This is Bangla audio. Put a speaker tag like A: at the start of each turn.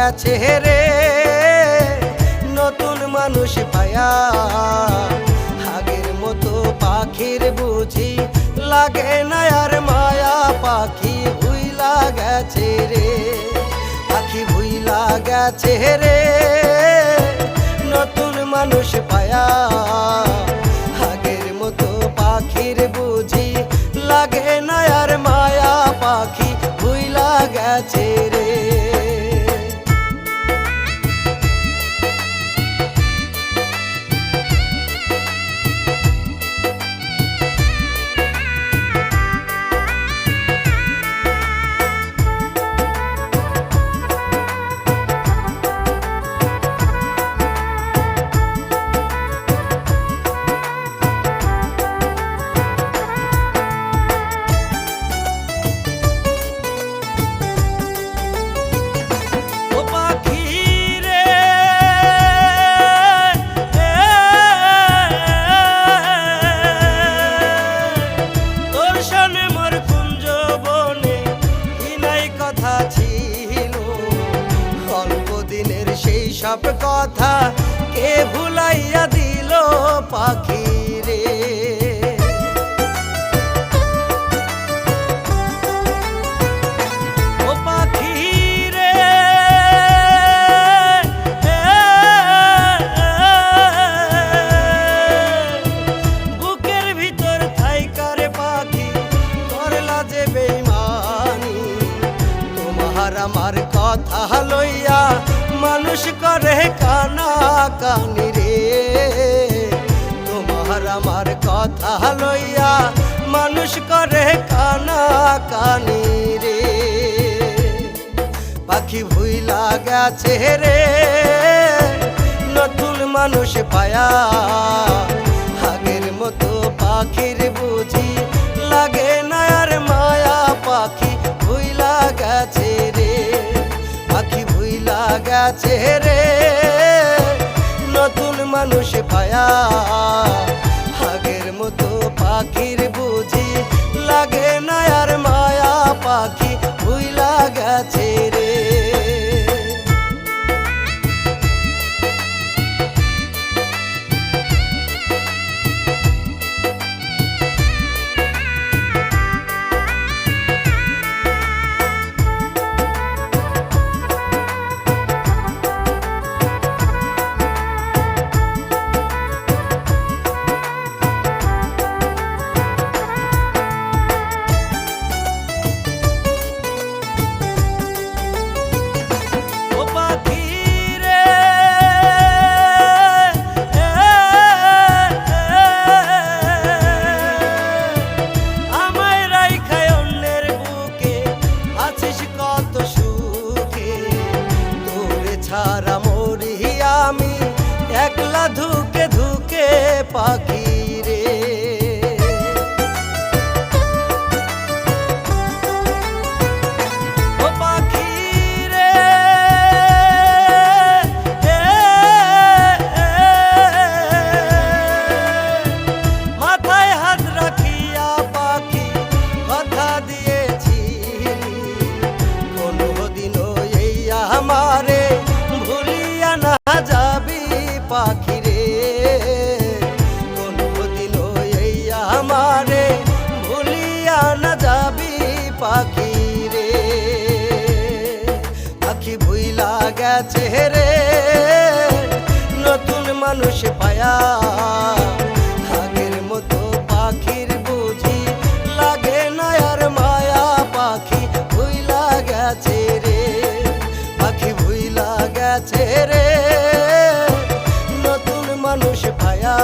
A: গেছে রে নতুন মানুষ পায়া, আগের মতো পাখির বুঝি লাগে না আর মায়া। পাখি ভুইলা গেছে রে, পাখি ভুইলা গেছে রে নতুন মানুষ পায়া, আগের মতো পাখির বুঝি লাগে না আর মায়া। পাখি ভুইলা গেছে রে। সব কথা কে ভুলাইয়া দিল পাখি রে। ও পাখি রে বুকের ভিতর থাইকার পাখি করলা যে বেইমানি, তোমার আমার কথা লইয়া মানুষ করে কানা কানি রে। তোমার আমার কথা লইয়া মানুষ করে কানা কানি রে। পাখি ভুইলা গেছে রে নতুন মানুষ পায়া, আগের মতো পাখির বুঝি লাগে না আর মায়া। পাখি ভুইলা গেছে রে, পাখি ভুইলা গেছে রে নতুন মানুষ পায়া, আগের মতো পাখির বুঝি লাগে না আর মায়া। পাখি ভুইলা গেছে রে। ছাড়া মরি আমি একলা ধুকে ধুকে পাখি রে। ও পাখি রে মাথায় হাত রাখিয়া পাখি কথা দিয়েছি, কোনদিনও এই আমারে ভুলিয়া না যাবি পাখি রে। কোনদিনও এই আমারে ভুলিয়া না যাবি পাখি রে। পাখি ভুইলা গেছে রে নতুন মানুষ পায়া, আগের মতো পাখির বুঝি লাগে না আর মায়া। পাখি ভুইলা গেছে রে, পাখি ভুইলা গেছে রে নতুন মানুষ পায়া।